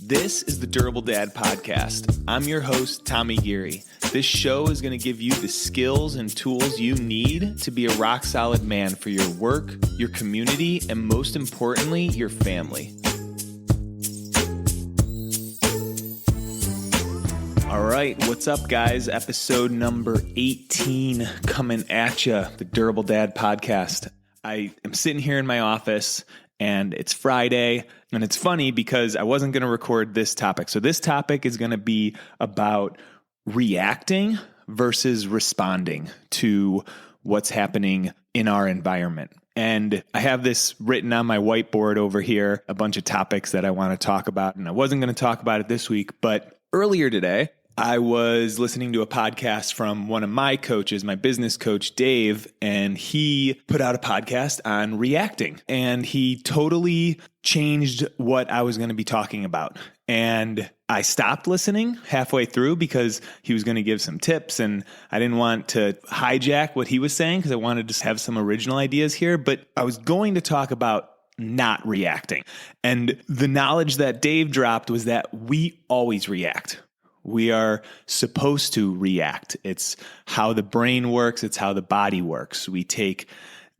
This is the Durable Dad Podcast. I'm your host, Tommy Geary. This show is going to give you the skills and tools you need to be a rock-solid man for your work, your community, and most importantly, your family. All right, what's up, guys? Episode number 18 coming at you, the Durable Dad Podcast. I am sitting here in my office, and it's Friday, and it's funny because I wasn't going to record this topic. So this topic is going to be about reacting versus responding to what's happening in our environment. And I have this written on my whiteboard over here, a bunch of topics that I want to talk about. And I wasn't going to talk about it this week, but earlier today, I was listening to a podcast from one of my coaches, my business coach, Dave, and he put out a podcast on reacting. And he totally changed what I was going to be talking about. And I stopped listening halfway through because he was going to give some tips, and I didn't want to hijack what he was saying because I wanted to have some original ideas here. But I was going to talk about not reacting. And the knowledge that Dave dropped was that we always react. We are supposed to react. It's how the brain works. It's how the body works. We take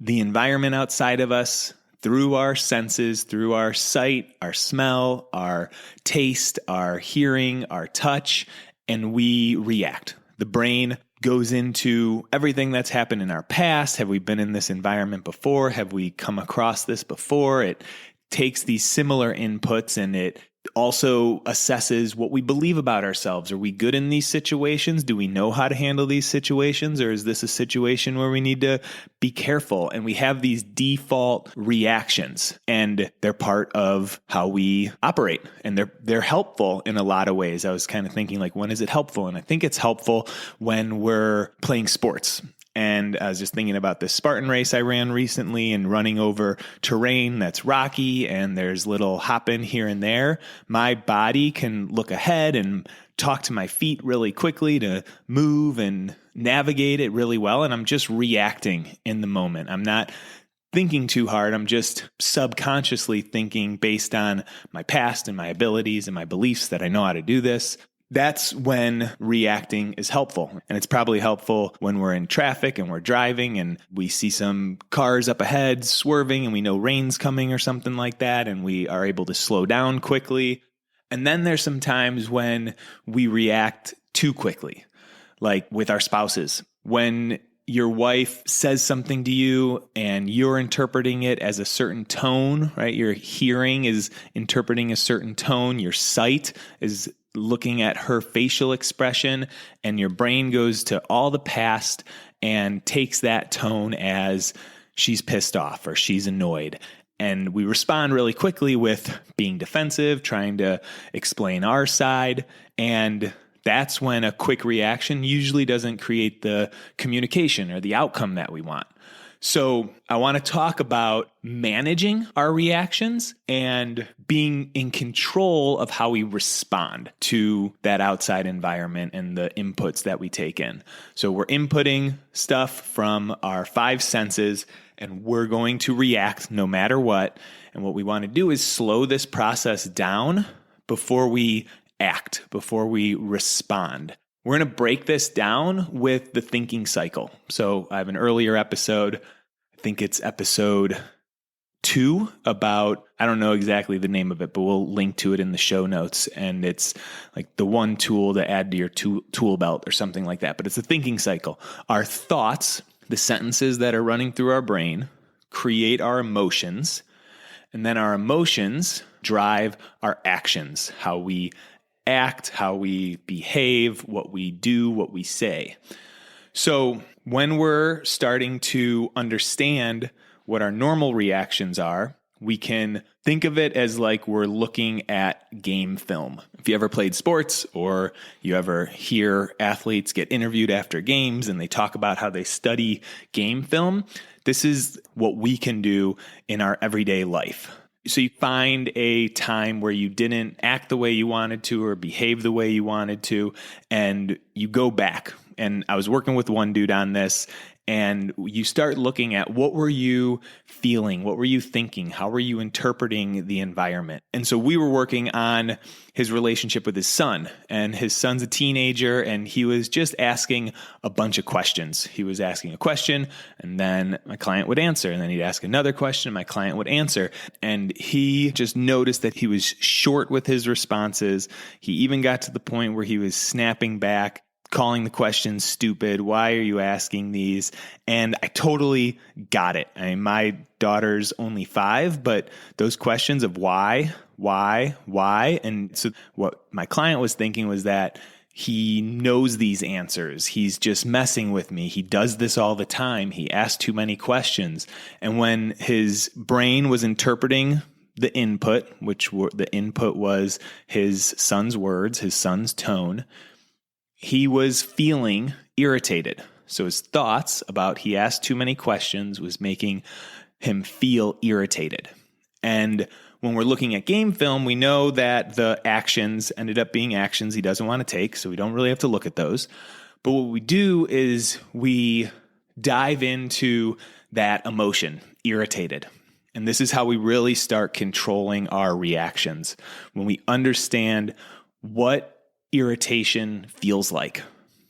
the environment outside of us through our senses, through our sight, our smell, our taste, our hearing, our touch, and we react. The brain goes into everything that's happened in our past. Have we been in this environment before? Have we come across this before? It takes these similar inputs and it also assesses what we believe about ourselves. Are we good in these situations? Do we know how to handle these situations? Or is this a situation where we need to be careful? And we have these default reactions, and they're part of how we operate. And they're helpful in a lot of ways. I was kind of thinking, like, when is it helpful? And I think it's helpful when we're playing sports. And I was just thinking about this Spartan race I ran recently and running over terrain that's rocky and there's little hopping here and there. My body can look ahead and talk to my feet really quickly to move and navigate it really well. And I'm just reacting in the moment. I'm not thinking too hard. I'm just subconsciously thinking based on my past and my abilities and my beliefs that I know how to do this. That's when reacting is helpful. And it's probably helpful when we're in traffic and we're driving and we see some cars up ahead swerving and we know rain's coming or something like that, and we are able to slow down quickly. And then there's some times when we react too quickly, like with our spouses. When your wife says something to you and you're interpreting it as a certain tone, right? Your hearing is interpreting a certain tone. Your sight is looking at her facial expression, and your brain goes to all the past and takes that tone as she's pissed off or she's annoyed. And we respond really quickly with being defensive, trying to explain our side. And that's when a quick reaction usually doesn't create the communication or the outcome that we want. So I want to talk about managing our reactions and being in control of how we respond to that outside environment and the inputs that we take in. So we're inputting stuff from our five senses, and we're going to react no matter what. And what we want to do is slow this process down before we act, before we respond. We're going to break this down with the thinking cycle. So I have an earlier episode, I think it's episode 2, about, I don't know exactly the name of it, but we'll link to it in the show notes. And it's like the one tool to add to your tool belt or something like that. But it's a thinking cycle. Our thoughts, the sentences that are running through our brain, create our emotions. And then our emotions drive our actions, how we act, how we behave, what we do, what we say. So when we're starting to understand what our normal reactions are, we can think of it as like we're looking at game film. If you ever played sports or you ever hear athletes get interviewed after games and they talk about how they study game film, this is what we can do in our everyday life. So you find a time where you didn't act the way you wanted to or behave the way you wanted to, and you go back. And I was working with one dude on this, And you start looking at what were you feeling? What were you thinking? How were you interpreting the environment? And so we were working on his relationship with his son, and his son's a teenager, and he was just asking a bunch of questions. He was asking a question, and then my client would answer, and then he'd ask another question, and my client would answer. And he just noticed that he was short with his responses. He even got to the point where he was snapping back, calling the questions stupid. Why are you asking these? And I totally got it. I mean, my daughter's only 5, but those questions of why. And so what my client was thinking was that he knows these answers. He's just messing with me. He does this all the time. He asks too many questions. And when his brain was interpreting the input, the input was his son's words, his son's tone, he was feeling irritated. So his thoughts about he asked too many questions was making him feel irritated. And when we're looking at game film, we know that the actions ended up being actions he doesn't want to take, so we don't really have to look at those. But what we do is we dive into that emotion, irritated. And this is how we really start controlling our reactions, when we understand what irritation feels like.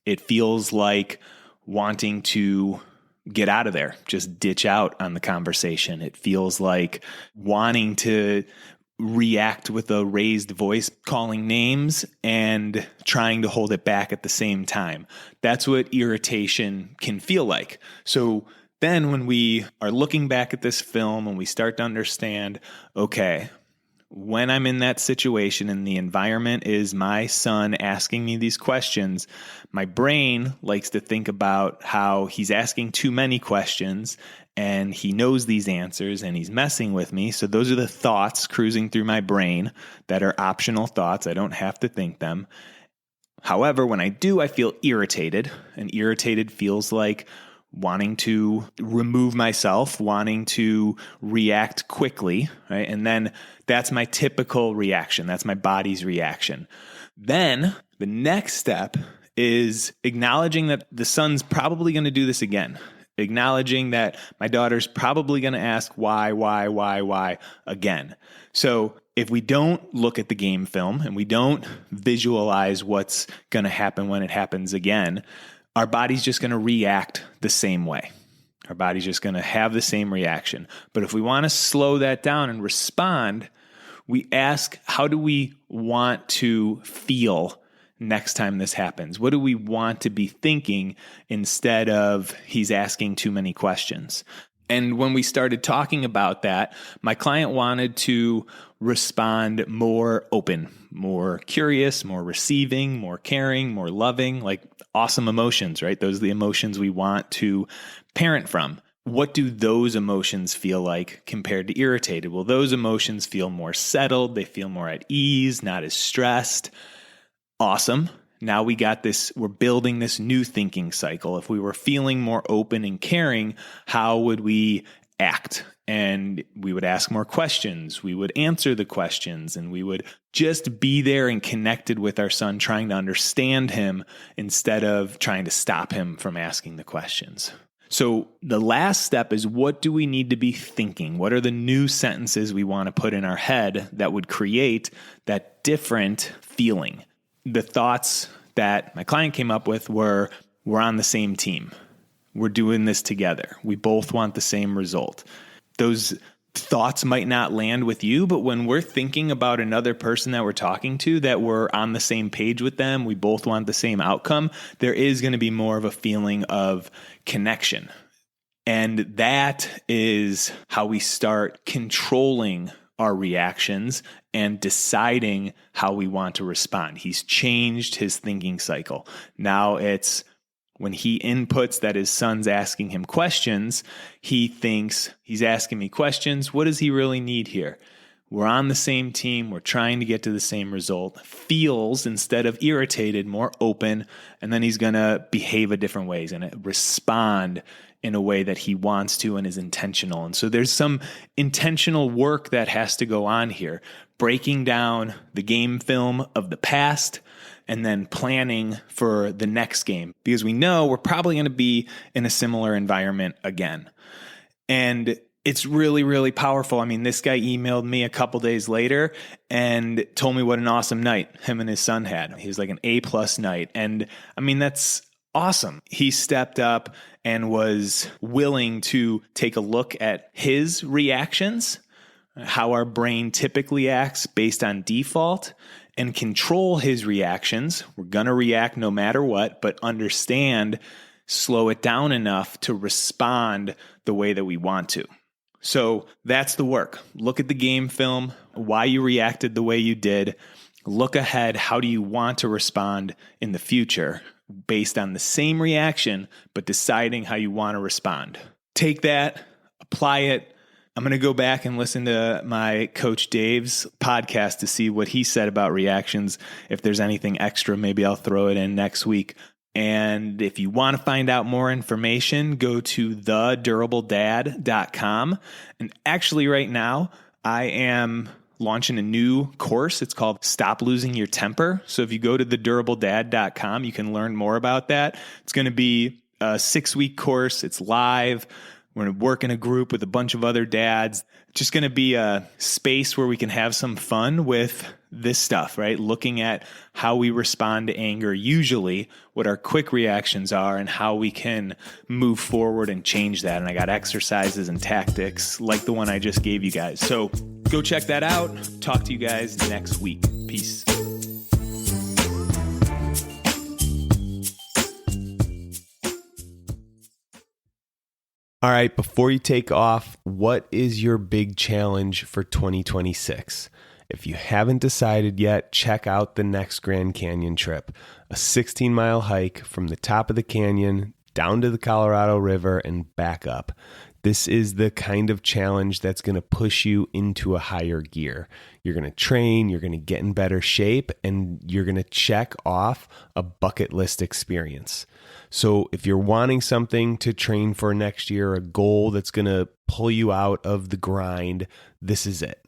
It feels like wanting to get out of there, just ditch out on the conversation. It feels like wanting to react with a raised voice, calling names and trying to hold it back at the same time. That's what irritation can feel like. So then when we are looking back at this film and we start to understand, okay, when I'm in that situation and the environment is my son asking me these questions, my brain likes to think about how he's asking too many questions and he knows these answers and he's messing with me. So those are the thoughts cruising through my brain that are optional thoughts. I don't have to think them. However, when I do, I feel irritated, and irritated feels like wanting to remove myself, wanting to react quickly, right? And then that's my typical reaction. That's my body's reaction. Then the next step is acknowledging that the son's probably going to do this again. Acknowledging that my daughter's probably going to ask why again. So if we don't look at the game film and we don't visualize what's going to happen when it happens again, our body's just going to react the same way. Our body's just going to have the same reaction. But if we want to slow that down and respond, we ask, how do we want to feel next time this happens? What do we want to be thinking instead of he's asking too many questions? And when we started talking about that, my client wanted to respond more open, more curious, more receiving, more caring, more loving, like awesome emotions, right? Those are the emotions we want to parent from. What do those emotions feel like compared to irritated? Well, those emotions feel more settled. They feel more at ease, not as stressed. Awesome. Now we got this, we're building this new thinking cycle. If we were feeling more open and caring, how would we act? And we would ask more questions. We would answer the questions, and we would just be there and connected with our son, trying to understand him instead of trying to stop him from asking the questions. So the last step is, what do we need to be thinking? What are the new sentences we want to put in our head that would create that different feeling? The thoughts that my client came up with were, we're on the same team. We're doing this together. We both want the same result. Those thoughts might not land with you, but when we're thinking about another person that we're talking to, that we're on the same page with them, we both want the same outcome, there is going to be more of a feeling of connection. And that is how we start controlling our reactions and deciding how we want to respond. He's changed his thinking cycle. Now it's when he inputs that his son's asking him questions, he thinks he's asking me questions. What does he really need here? We're on the same team. We're trying to get to the same result. Feels, instead of irritated, more open. And then he's going to behave a different way. He's going to respond in a way that he wants to and is intentional. And so there's some intentional work that has to go on here. Breaking down the game film of the past, and then planning for the next game because we know we're probably going to be in a similar environment again. And it's really, really powerful. I mean, this guy emailed me a couple days later and told me what an awesome night him and his son had. He was like an A+ night. And I mean, that's awesome. He stepped up and was willing to take a look at his reactions, how our brain typically acts based on default, and control his reactions. We're going to react no matter what, but understand, slow it down enough to respond the way that we want to. So that's the work. Look at the game film, why you reacted the way you did. Look ahead. How do you want to respond in the future based on the same reaction, but deciding how you want to respond? Take that, apply it. I'm going to go back and listen to my coach Dave's podcast to see what he said about reactions. If there's anything extra, maybe I'll throw it in next week. And if you want to find out more information, go to thedurabledad.com. And actually right now, I am launching a new course. It's called Stop Losing Your Temper. So if you go to thedurabledad.com, you can learn more about that. It's going to be a 6-week course. It's live. We're going to work in a group with a bunch of other dads. It's just going to be a space where we can have some fun with this stuff, right? Looking at how we respond to anger, usually what our quick reactions are and how we can move forward and change that. And I got exercises and tactics like the one I just gave you guys. So go check that out. Talk to you guys next week. Peace. All right, before you take off, what is your big challenge for 2026? If you haven't decided yet, check out the next Grand Canyon trip, a 16-mile hike from the top of the canyon down to the Colorado River and back up. This is the kind of challenge that's going to push you into a higher gear. You're going to train, you're going to get in better shape, and you're going to check off a bucket list experience. So if you're wanting something to train for next year, a goal that's going to pull you out of the grind, this is it.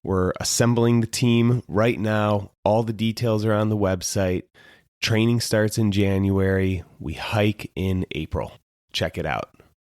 We're assembling the team right now. All the details are on the website. Training starts in January. We hike in April. Check it out.